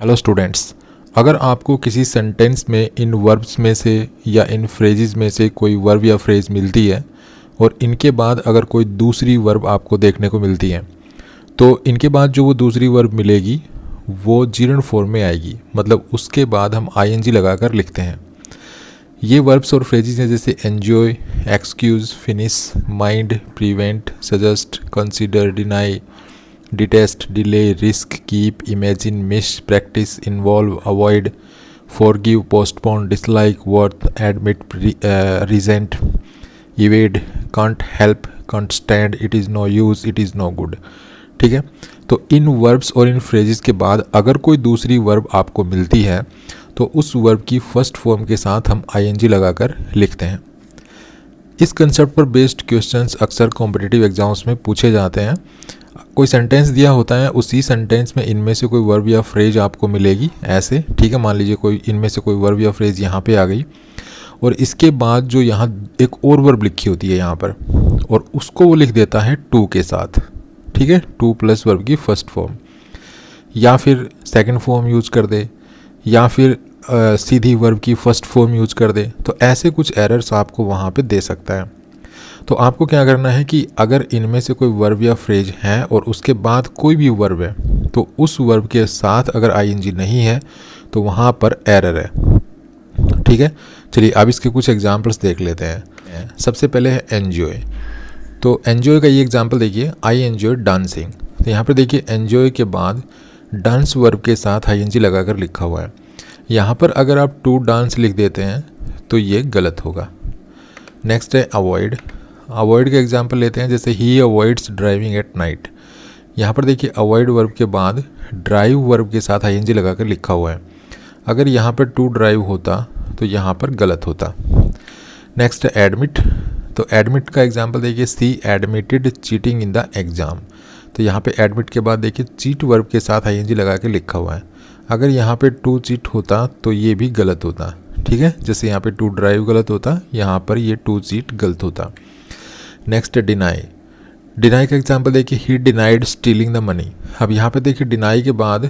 Hello students, अगर आपको किसी सेंटेंस में इन वर्ब्स में से या इन फ्रेजेस में से कोई वर्ब या फ्रेज मिलती है और इनके बाद अगर कोई दूसरी वर्ब आपको देखने को मिलती है तो इनके बाद जो वो दूसरी वर्ब मिलेगी वो जीरंड फॉर्म में आएगी। मतलब उसके बाद हम आईएनजी लगाकर लिखते हैं। ये वर्ब्स और फ्रेजेस हैं जैसे enjoy, excuse, finish, mind, prevent, suggest, consider, deny, detest, delay, risk, keep, imagine, miss, practice, involve, avoid, forgive, postpone, dislike, worth, admit, resent, evade, can't help, can't stand, it is no use, it is no good. ठीक है, तो इन verbs और इन phrases के बाद अगर कोई दूसरी verb आपको मिलती है तो उस वर्ब की फर्स्ट फॉर्म के साथ हम आईएनजी लगाकर लिखते हैं। इस कंसेप्ट पर बेस्ड क्वेश्चंस अक्सर कॉम्पिटिटिव एग्जाम्स में पूछे जाते हैं। कोई सेंटेंस दिया होता है, उसी सेंटेंस में इनमें से कोई वर्ब या फ्रेज आपको मिलेगी ऐसे। ठीक है, मान लीजिए कोई इनमें से कोई वर्ब या फ्रेज यहाँ पे आ गई और इसके बाद जो यहाँ एक और वर्ब लिखी होती है यहाँ पर, और उसको वो लिख देता है टू के साथ। ठीक है, टू प्लस वर्ब की फर्स्ट फॉर्म, या फिर सेकंड फॉर्म यूज कर दे, या फिर सीधी वर्ब की फर्स्ट फॉर्म यूज कर दे। तो ऐसे कुछ एरर्स आपको वहाँ पे दे सकता है। तो आपको क्या करना है कि अगर इनमें से कोई वर्ब या फ्रेज है और उसके बाद कोई भी वर्ब है तो उस वर्ब के साथ अगर आईएनजी नहीं है तो वहाँ पर एरर है। ठीक है, चलिए अब इसके कुछ एग्जांपल्स देख लेते हैं। सबसे पहले है एन्जॉय। तो एन्जॉय का ये एग्जांपल देखिए, आई एन्जॉय डांसिंग। तो यहाँ पर देखिए एन्जॉय के बाद डांस वर्ब के साथ आईएनजी लगाकर लिखा हुआ है। यहाँ पर अगर आप टू डांस लिख देते हैं तो ये गलत होगा। नेक्स्ट है अवॉइड। अवॉइड का एग्जांपल लेते हैं, जैसे ही अवॉइड्स ड्राइविंग एट नाइट। यहाँ पर देखिए अवॉइड वर्ब के बाद ड्राइव वर्ब के साथ आईएनजी लगाकर लिखा हुआ है। अगर यहाँ पर टू ड्राइव होता तो यहाँ पर गलत होता। नेक्स्ट है एडमिट। तो एडमिट का एग्जांपल देखिए, she admitted cheating in the exam. तो यहाँ पे एडमिट के बाद देखिए चीट वर्ब के साथ आईएनजी लगा के लिखा हुआ है। अगर यहाँ पे टू चीट होता तो ये भी गलत होता। ठीक है, जैसे यहाँ पे टू ड्राइव गलत होता, यहाँ पर ये टू चीट गलत होता। नेक्स्ट है डिनाई। डिनाई का एग्जांपल देखिए, ही डिनाइड स्टीलिंग द मनी। अब यहाँ पे देखिए डिनाई के बाद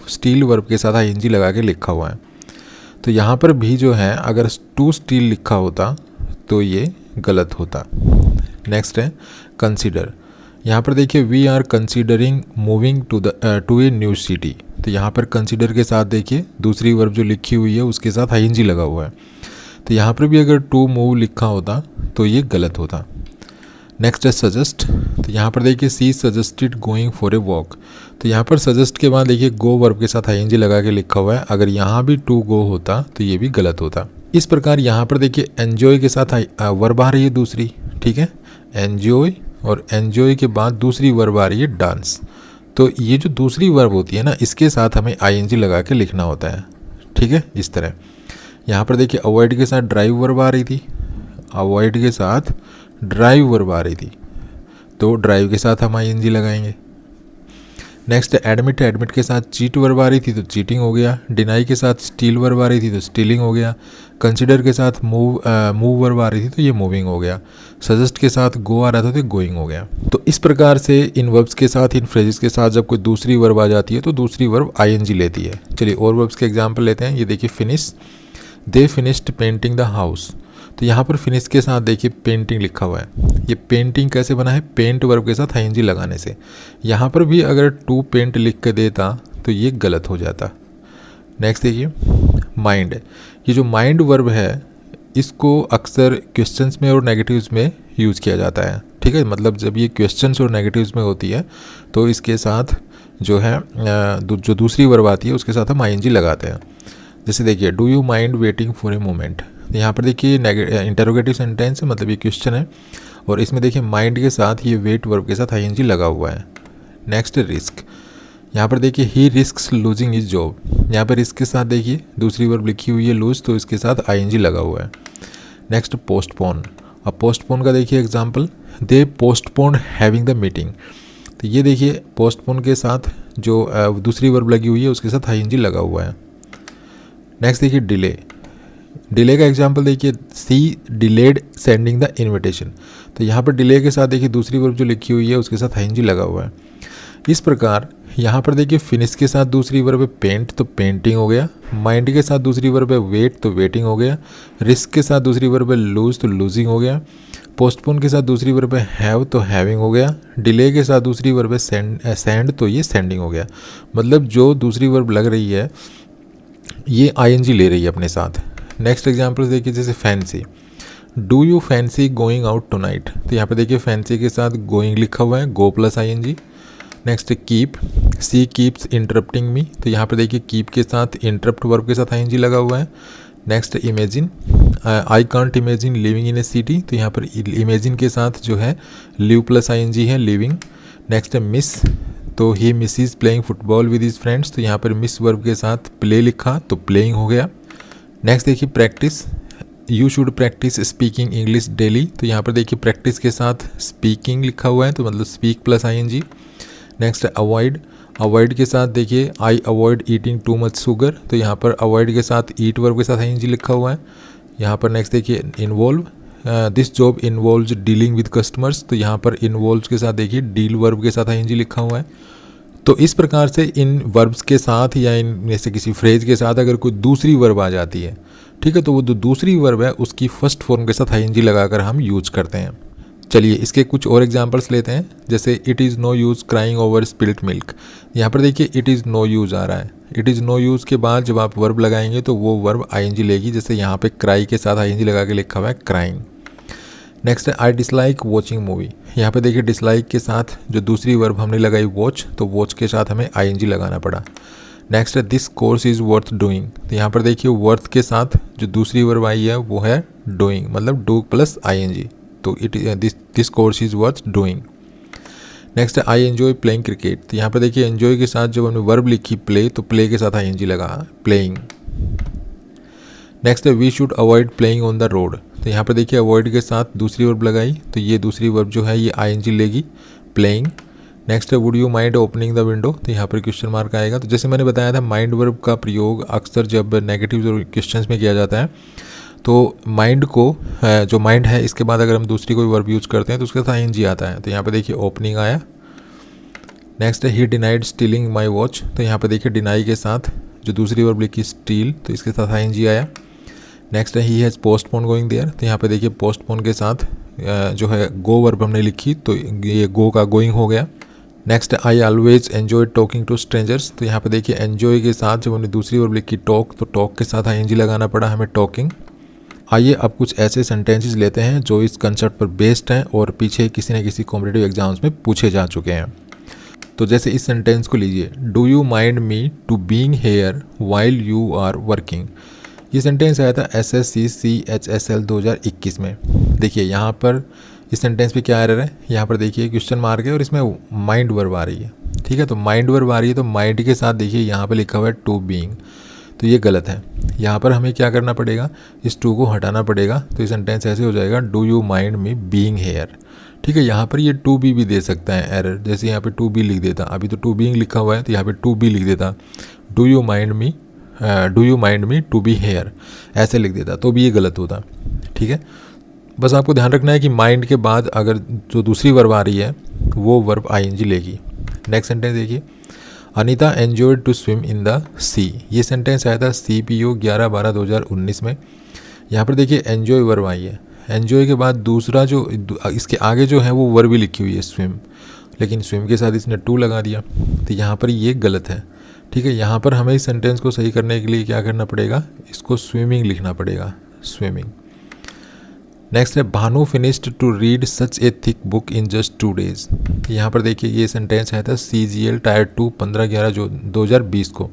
स्टील वर्ब के साथ आईएनजी लगा के लिखा हुआ है। तो यहाँ पर भी जो है अगर टू स्टील लिखा होता तो ये गलत होता। नेक्स्ट है कंसीडर। यहाँ पर देखिए we are considering moving to a new city. तो यहाँ पर कंसीडर के साथ देखिए दूसरी वर्ब जो लिखी हुई है उसके साथ आईएनजी लगा हुआ है। तो यहाँ पर भी अगर टू मूव लिखा होता तो ये गलत होता। नेक्स्ट है सजेस्ट। तो यहाँ पर देखिए she suggested going for a walk. तो यहाँ पर सजेस्ट के बाद देखिए गो वर्ब के साथ आईएनजी लगा के लिखा हुआ है। अगर यहाँ भी टू गो होता तो ये भी गलत होता। इस प्रकार यहाँ पर देखिए एन्जॉय के साथ वर्ब आ रही है दूसरी। ठीक है, एन्जॉय, और एन्जॉय के बाद दूसरी वर्ब आ रही है डांस। तो ये जो दूसरी वर्ब होती है ना, इसके साथ हमें आईएनजी लगा के लिखना होता है। ठीक है, इस तरह यहाँ पर देखिए अवॉइड के साथ ड्राइव वर्ब आ रही थी, अवॉइड के साथ ड्राइव वर्ब आ रही थी, तो ड्राइव के साथ हम आईएनजी लगाएंगे। Next admit. एडमिट के साथ चीट वर्ब आ रही थी तो चीटिंग हो गया। डिनाई के साथ स्टील वर्ब आ रही थी तो स्टीलिंग हो गया। कंसीडर के साथ मूव वर्ब आ रही थी तो ये मूविंग हो गया। सजेस्ट के साथ गो आ रहा था तो गोइंग हो गया। तो इस प्रकार से इन वर्ब्स के साथ, इन फ्रेजेस के साथ जब कोई दूसरी वर्ब आ जाती है तो दूसरी वर्ब आईएनजी लेती है। चलिए और वर्ब्स के एग्जाम्पल लेते हैं। ये देखिए finish, they finished painting the house. तो यहाँ पर फिनिश के साथ देखिए पेंटिंग लिखा हुआ है। ये पेंटिंग कैसे बना है, पेंट वर्ब के साथ आईएनजी लगाने से। यहाँ पर भी अगर टू पेंट लिख के देता तो ये गलत हो जाता। नेक्स्ट देखिए माइंड। ये जो माइंड वर्ब है इसको अक्सर क्वेश्चंस में और नेगेटिव्स में यूज़ किया जाता है। ठीक है, मतलब जब ये क्वेश्चंस और नेगेटिव्स में होती है तो इसके साथ जो है जो दूसरी वर्ब आती है उसके साथ हम आईएनजी लगाते हैं। जैसे देखिए do you mind waiting for a moment. यहाँ पर देखिए इंटरोगेटिव सेंटेंस है, मतलब ये क्वेश्चन है, और इसमें देखिए माइंड के साथ ये वेट वर्ब के साथ आईएनजी लगा हुआ है। Next risk. यहाँ पर देखिए ही रिस्क्स लूजिंग हिज जॉब। यहाँ पर रिस्क के साथ देखिए दूसरी वर्ब लिखी हुई है लूज, तो इसके साथ आईएनजी लगा हुआ है। Next postpone. अब पोस्टपोन का देखिए example, they postpone having the meeting. तो ये देखिए पोस्टपोन के साथ जो दूसरी वर्ब लगी हुई है उसके साथ आईएनजी लगा हुआ है। नेक्स्ट देखिए डिले। डिले का एग्जांपल देखिए, सी डिलेड सेंडिंग द इनविटेशन। तो यहाँ पर डिले के साथ देखिए दूसरी वर्ब जो लिखी हुई है उसके साथ आईएनजी लगा हुआ है। इस प्रकार यहाँ पर देखिए फिनिश के साथ दूसरी वर्ब है पेंट, तो पेंटिंग हो गया। माइंड के साथ दूसरी वर्ब है वेट, तो वेटिंग हो गया। रिस्क के साथ दूसरी वर्ब है लूज, तो लूजिंग हो गया। पोस्टपोन के साथ दूसरी वर्ब है हैव, तो हैविंग हो गया। डिले के साथ दूसरी वर्ब है सेंड, तो ये सेंडिंग हो गया। मतलब जो दूसरी वर्ब लग रही है ये आईएनजी ले रही है अपने साथ। नेक्स्ट एग्जाम्पल देखिए, जैसे fancy, do you fancy going out tonight, तो यहाँ पे देखिए फैंसी के साथ गोइंग लिखा हुआ है, गो प्लस आईएनजी। नेक्स्ट कीप, सी कीप्स इंटरप्टिंग मी, तो यहाँ पर देखिए कीप के साथ इंटरप्ट वर्ब के साथ आईएनजी लगा हुआ है। Next imagine, I can't imagine living in a city, तो यहाँ पर इमेजिन के साथ जो है लिव प्लस आईएनजी है, लिविंग। नेक्स्ट मिस, तो he misses playing football with his friends, तो यहाँ पर मिस वर्ब के साथ प्ले लिखा, तो प्लेइंग हो गया। नेक्स्ट देखिए practice, you should practice speaking English daily, तो यहाँ पर देखिए प्रैक्टिस के साथ स्पीकिंग लिखा हुआ है, तो मतलब speak plus ING. Next avoid, avoid के साथ देखिए I avoid eating too much sugar, तो यहाँ पर अवॉइड के साथ ईट वर्ब के साथ आईएनजी लिखा हुआ है यहाँ पर। नेक्स्ट देखिए involve, this job involves dealing with customers, तो यहाँ पर इन्वॉल्व्स के साथ देखिए डील वर्ब के साथ आईएनजी लिखा हुआ है। तो इस प्रकार से इन वर्ब्स के साथ या इनमें से किसी फ्रेज के साथ अगर कोई दूसरी वर्ब आ जाती है, ठीक है, तो वो जो दूसरी वर्ब है उसकी फर्स्ट फॉर्म के साथ आईएनजी लगाकर हम यूज करते हैं। चलिए इसके कुछ और एग्जांपल्स लेते हैं, जैसे it is no use crying over spilt milk, यहाँ पर देखिए इट इज़ नो यूज़ आ रहा है। इट इज़ नो यूज़ के बाद जब आप वर्ब लगाएंगे तो वो वर्ब आईएनजी लेगी, जैसे यहाँ पे क्राई के साथ आईएनजी लगा के लिखा हुआ है क्राइंग। नेक्स्ट है आई डिसलाइक वॉचिंग मूवी, यहाँ पे देखिए डिसलाइक के साथ जो दूसरी वर्ब हमने लगाई वॉच, तो वॉच के साथ हमें आईएनजी लगाना पड़ा। नेक्स्ट है this course is worth doing, तो यहाँ पर देखिए वर्थ के साथ जो दूसरी वर्ब आई है वो है डूइंग, मतलब डू प्लस आईएनजी, तो this course is worth doing. Next है आई एन्जॉय प्लेइंग क्रिकेट, तो यहाँ पर देखिए एन्जॉय के साथ जब हमने वर्ब लिखी प्ले, तो प्ले के साथ आईएनजी लगा प्लेइंग। नेक्स्ट है we should avoid playing on the road, तो यहाँ पर देखिए अवॉइड के साथ दूसरी वर्ब लगाई, तो ये दूसरी वर्ब जो है ये आईएनजी लेगी प्लेइंग। नेक्स्ट है would you mind opening the window, तो यहाँ पर क्वेश्चन मार्क आएगा। तो जैसे मैंने बताया था माइंड वर्ब का प्रयोग अक्सर जब नेगेटिव क्वेश्चंस में किया जाता है, तो माइंड को जो माइंड है इसके बाद अगर हम दूसरी कोई वर्ब यूज करते हैं तो उसके साथ आईएनजी आता है, तो यहाँ पे देखिए ओपनिंग आया। नेक्स्ट है ही डिनाइड स्टीलिंग माय वॉच, तो यहाँ पे देखिए डिनाई के साथ जो दूसरी वर्ब लिखी स्टील, तो इसके साथ आईएनजी आया। नेक्स्ट है he has postpone going there, तो यहाँ पे देखिए पोस्टपोन के साथ जो है गो वर्ब हमने लिखी, तो ये गो का गोइंग हो गया। Next I always enjoy talking to strangers, तो यहाँ पे देखिए एन्जॉय के साथ जब हमने दूसरी वर्ब लिखी टॉक, तो टॉक के साथ आईएनजी लगाना पड़ा हमें टॉकिंग। आइए अब कुछ ऐसे सेंटेंसेस लेते हैं जो इस कंसेप्ट पर बेस्ड हैं और पीछे किसी न किसी कॉम्पिटिटिव एग्जाम्स में पूछे जा चुके हैं। तो जैसे इस सेंटेंस को लीजिए, do you mind me to being here while you are working, ये सेंटेंस आया था SSC CHSL 2021 में। देखिए यहाँ पर इस सेंटेंस पे क्या एरर है, यहाँ पर देखिए क्वेश्चन मार्क है और इसमें माइंड वर्ब आ रही है, ठीक है, तो माइंड वर्ब आ रही है, तो माइंड के साथ देखिए यहाँ पे लिखा हुआ है टू बीइंग, तो ये गलत है। यहाँ पर हमें क्या करना पड़ेगा, इस टू को हटाना पड़ेगा, तो ये सेंटेंस ऐसे हो जाएगा do you mind me being here, ठीक है। यहाँ पर ये टू बी भी दे सकता है एरर, जैसे यहाँ पे टू बी लिख देता, अभी तो टू बीइंग लिखा हुआ है तो यहाँ पे टू बी लिख देता, do you mind me to be here ऐसे लिख देता, तो भी ये गलत होता, ठीक है। बस आपको ध्यान रखना है कि माइंड के बाद अगर जो दूसरी वर्ब आ रही है वो वर्ब आईएनजी लेगी। नेक्स्ट सेंटेंस देखिए, Anita enjoyed to swim in the sea, ये सेंटेंस आया था CPO 11/12/2019 में। यहाँ पर देखिए एन्जॉय वर्ब आई है, एन्जॉय के बाद दूसरा जो इसके आगे जो है वो वर्ब भी लिखी हुई है स्विम, लेकिन स्विम के साथ इसने टू लगा दिया, तो यहाँ पर ये गलत है, ठीक है। यहाँ पर हमें इस सेंटेंस को सही करने के लिए क्या करना पड़ेगा, इसको स्विमिंग लिखना पड़ेगा, स्विमिंग। नेक्स्ट है Bhanu finished to read such a thick book in just 2 days, यहाँ पर देखिए ये सेंटेंस आया था CGL Tier 2 15/11/2020 को।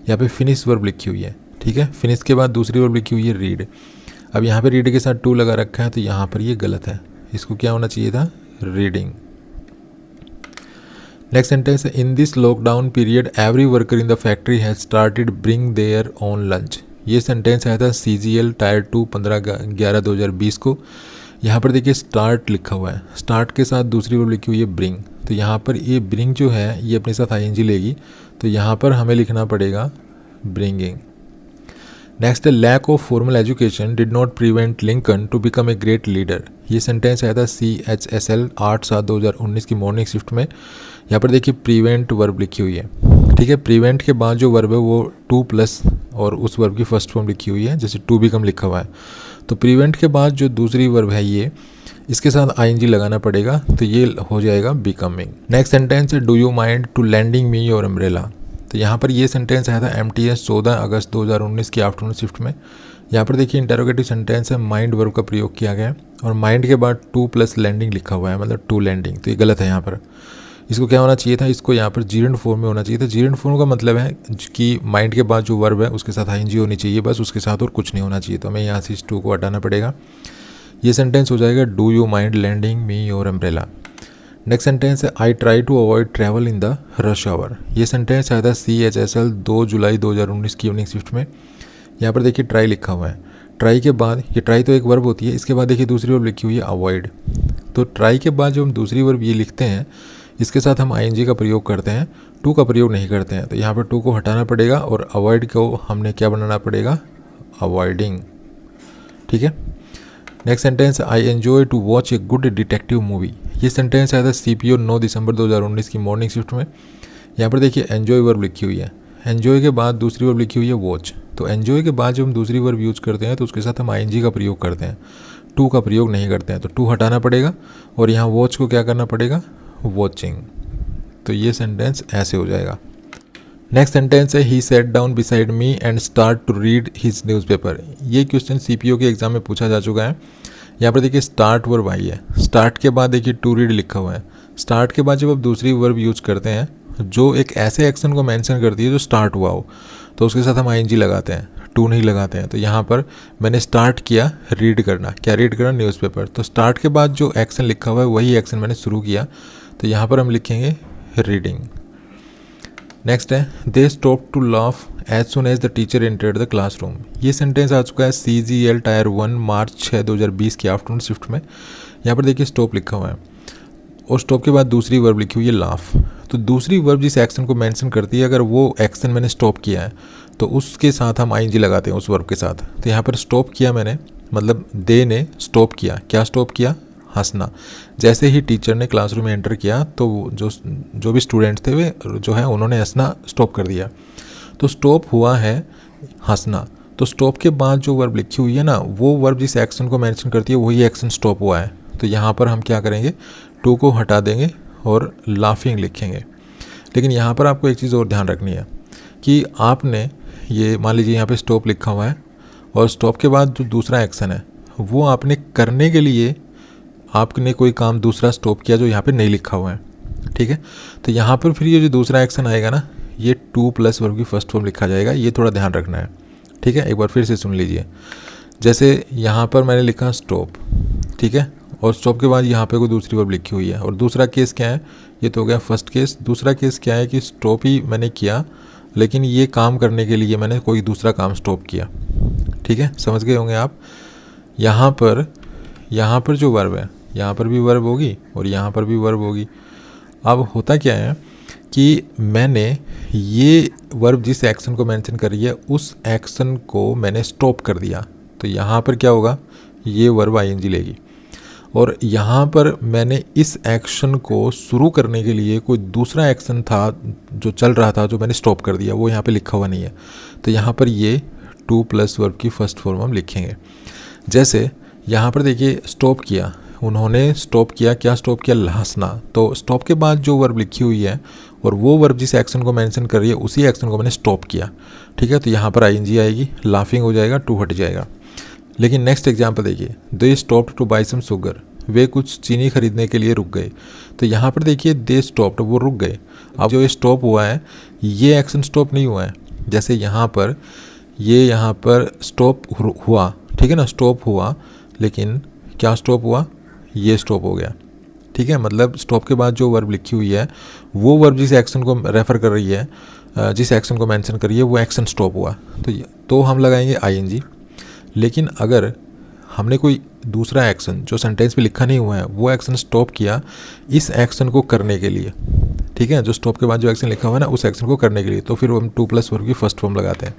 यहाँ पे फिनिश वर्ब लिखी हुई है, ठीक है, फिनिश के बाद दूसरी वर्ब लिखी हुई है रीड, अब यहाँ पे रीड के साथ टू लगा रखा है, तो यहाँ पर ये गलत है, इसको क्या होना चाहिए था रीडिंग। नेक्स्ट सेंटेंस है in this lockdown period every worker in the factory has started bring their own lunch, ये सेंटेंस आया था CGL Tier 2 15/11/2020 को। यहाँ पर देखिए स्टार्ट लिखा हुआ है, स्टार्ट के साथ दूसरी वर्ब लिखी हुई है ब्रिंग, तो यहाँ पर ये ब्रिंग जो है ये अपने साथ आईएनजी लेगी, तो यहाँ पर हमें लिखना पड़ेगा ब्रिंगिंग। नेक्स्ट है lack of formal education did not prevent Lincoln to become a great leader, ये सेंटेंस आया था CHSL 8/7/2019 की मॉर्निंग शिफ्ट में। यहाँ पर देखिए प्रिवेंट वर्ब लिखी हुई है, ठीक है। प्रिवेंट के बाद जो वर्ब है वो टू प्लस और उस वर्ब की फर्स्ट फॉर्म लिखी हुई है, जैसे टू बिकम लिखा हुआ है। तो प्रिवेंट के बाद जो दूसरी वर्ब है ये, इसके साथ आईएनजी लगाना पड़ेगा, तो ये हो जाएगा बिकमिंग। नेक्स्ट सेंटेंस है do you mind to landing me your umbrella. तो यहाँ पर ये सेंटेंस आया था MTS 14 अगस्त 2019 की आफ्टरनून शिफ्ट में। यहाँ पर देखिए इंटेरोगेटिव सेंटेंस है, माइंड वर्ब का प्रयोग किया गया है और माइंड के बाद टू प्लस लैंडिंग लिखा हुआ है, मतलब टू लैंडिंग, तो ये गलत है। यहाँ पर इसको क्या होना चाहिए था, इसको यहाँ पर जीरेंट फॉर्म में होना चाहिए था। जीरेंट फॉर्म का मतलब है कि माइंड के बाद जो वर्ब है उसके साथ आईएनजी होनी चाहिए, बस उसके साथ और कुछ नहीं होना चाहिए। तो हमें यहाँ से इस टू को हटाना पड़ेगा। ये सेंटेंस हो जाएगा do you mind lending me your umbrella. Next sentence है I try to avoid travel in the rush hour. ये सेंटेंस आया था CHSL 2 जुलाई 2019 की इवनिंग शिफ्ट में। यहाँ पर देखिए ट्राई लिखा हुआ है, ट्राई के बाद ये ट्राई तो एक वर्ब होती है, इसके बाद देखिए दूसरी वर्ब लिखी हुई है अवॉइड। तो ट्राई के बाद जो हम दूसरी वर्ब ये लिखते हैं इसके साथ हम आईएनजी का प्रयोग करते हैं, टू का प्रयोग नहीं करते हैं। तो यहाँ पर टू को हटाना पड़ेगा और अवॉइड को हमने क्या बनाना पड़ेगा, अवॉइडिंग, ठीक है। Next sentence I enjoy to watch a good detective movie. ये सेंटेंस आया था CPO 9 दिसंबर 2019 की मॉर्निंग शिफ्ट में। यहाँ पर देखिए एन्जॉय वर्ब लिखी हुई है, एन्जॉय के बाद दूसरी वर्ब लिखी हुई है वॉच। तो एन्जॉय के बाद जब हम दूसरी वर्ब यूज़ करते हैं तो उसके साथ हम आईएनजी का प्रयोग करते हैं, टू का प्रयोग नहीं करते हैं। तो टू हटाना पड़ेगा और यहाँ वॉच को क्या करना पड़ेगा, वॉचिंग। तो ये सेंटेंस ऐसे हो जाएगा। नेक्स्ट सेंटेंस है he sat down beside me and start to read his newspaper. ये क्वेश्चन CPO के एग्जाम में पूछा जा चुका है। यहाँ पर देखिए स्टार्ट वर्ब आई है, स्टार्ट के बाद देखिए टू रीड लिखा हुआ है। स्टार्ट के बाद जब आप दूसरी वर्ब यूज़ करते हैं जो एक ऐसे एक्शन को मेंशन करती है जो स्टार्ट हुआ हो, तो उसके साथ हम आईएनजी लगाते हैं, टू नहीं लगाते हैं। तो यहाँ पर मैंने स्टार्ट किया रीड करना, क्या रीड करना, न्यूज़पेपर। तो स्टार्ट के बाद जो एक्शन लिखा हुआ है वही एक्शन मैंने शुरू किया, तो यहाँ पर हम लिखेंगे रीडिंग। नेक्स्ट है they stop to laugh as soon as the teacher entered the classroom. ये सेंटेंस आ चुका है CGL टायर 1 मार्च 6 2020 की आफ्टरनून शिफ्ट में। यहाँ पर देखिए स्टॉप लिखा हुआ है और स्टॉप के बाद दूसरी वर्ब लिखी हुई है लाफ। तो दूसरी वर्ब जिस एक्शन को मेंशन करती है, अगर वो एक्शन मैंने स्टॉप किया है तो उसके साथ हम आईएनजी लगाते हैं उस वर्ब के साथ। तो यहाँ पर स्टॉप किया मैंने, मतलब दे ने स्टॉप किया, क्या स्टॉप किया, हंसना। जैसे ही टीचर ने क्लासरूम में एंटर किया तो जो भी स्टूडेंट्स थे वे जो है उन्होंने हंसना स्टॉप कर दिया। तो स्टॉप हुआ है हंसना। तो स्टॉप के बाद जो वर्ब लिखी हुई है ना, वो वर्ब जिस एक्शन को मेंशन करती है वही एक्शन स्टॉप हुआ है। तो यहाँ पर हम क्या करेंगे, टू को हटा देंगे और लाफिंग लिखेंगे। लेकिन यहाँ पर आपको एक चीज़ और ध्यान रखनी है कि आपने ये मान लीजिए यहाँ पे स्टॉप लिखा हुआ है और स्टॉप के बाद जो दूसरा एक्शन है वो आपने करने के लिए आपने कोई काम दूसरा स्टॉप किया जो यहाँ पे नहीं लिखा हुआ है, ठीक है। तो यहाँ पर फिर ये जो दूसरा एक्शन आएगा ना, ये टू प्लस वर्ब की फर्स्ट फॉर्म लिखा जाएगा, ये थोड़ा ध्यान रखना है, ठीक है। एक बार फिर से सुन लीजिए। जैसे यहाँ पर मैंने लिखा स्टॉप, ठीक है, और स्टॉप के बाद यहाँ पे कोई दूसरी वर्ब लिखी हुई है और दूसरा केस क्या है, ये तो हो गया फर्स्ट केस। दूसरा केस क्या है कि स्टॉप ही मैंने किया लेकिन ये काम करने के लिए मैंने कोई दूसरा काम स्टॉप किया, ठीक है, समझ गए होंगे आप। यहाँ पर जो वर्ब है, यहाँ पर भी वर्ब होगी और यहाँ पर भी वर्ब होगी। अब होता क्या है कि मैंने ये वर्ब जिस एक्शन को मेंशन कर रही है उस एक्शन को मैंने स्टॉप कर दिया, तो यहाँ पर क्या होगा, ये वर्ब आईएनजी लेगी। और यहाँ पर मैंने इस एक्शन को शुरू करने के लिए कोई दूसरा एक्शन था जो चल रहा था जो मैंने स्टॉप कर दिया, वो यहाँ पे लिखा हुआ नहीं है। तो यहाँ पर ये टू प्लस वर्ब की फर्स्ट फॉर्म हम लिखेंगे। जैसे यहाँ पर देखिए स्टॉप किया, उन्होंने स्टॉप किया, क्या स्टॉप किया, हंसना। तो स्टॉप के बाद जो वर्ब लिखी हुई है और वो वर्ब जिस एक्शन को मेंशन कर रही है उसी एक्शन को मैंने स्टॉप किया, ठीक है। तो यहाँ पर आईएनजी आएगी, लाफिंग हो जाएगा, टू हट जाएगा। लेकिन नेक्स्ट एग्जाम्पल देखिए, they stopped to buy some sugar. वे कुछ चीनी खरीदने के लिए रुक गए। तो यहाँ पर देखिए दे स्टॉप्ड, वो रुक गए। अब जो ये स्टॉप हुआ है ये एक्शन स्टॉप नहीं हुआ है। जैसे यहाँ पर स्टॉप हुआ, ठीक है ना, स्टॉप हुआ, लेकिन क्या स्टॉप हुआ, ये स्टॉप हो गया, ठीक है। मतलब स्टॉप के बाद जो वर्ब लिखी हुई है वो वर्ब जिस एक्शन को रेफ़र कर रही है, जिस एक्शन को मेंशन कर रही है वो एक्शन स्टॉप हुआ, तो हम लगाएंगे आईएनजी। लेकिन अगर हमने कोई दूसरा एक्शन जो सेंटेंस में लिखा नहीं हुआ है वो एक्शन स्टॉप किया इस एक्शन को करने के लिए, ठीक है, जो स्टॉप के बाद जो एक्शन लिखा हुआ है ना उस एक्शन को करने के लिए, तो फिर हम टू प्लस वर्ब की फर्स्ट फॉर्म लगाते हैं।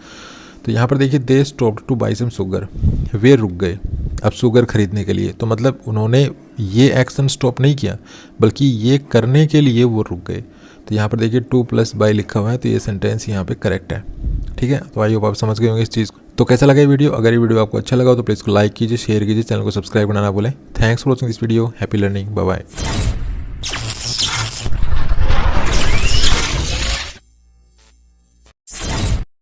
तो यहाँ पर देखिए they stopped to buy some sugar, वे रुक गए अब शुगर खरीदने के लिए। तो मतलब उन्होंने ये एक्शन स्टॉप नहीं किया बल्कि ये करने के लिए वो रुक गए। तो यहाँ पर देखिए टू प्लस बाई लिखा हुआ है, तो ये सेंटेंस यहाँ पे करेक्ट है। ठीक है, तो आई होप आप समझ गए होंगे इस चीज़ को। तो कैसा लगा ये वीडियो? अगर ये वीडियो आपको अच्छा लगा तो प्लीज़ को लाइक कीजिए, शेयर कीजिए, चैनल को सब्सक्राइब करना ना भूलें। Thanks for watching this video. Happy learning, bye bye.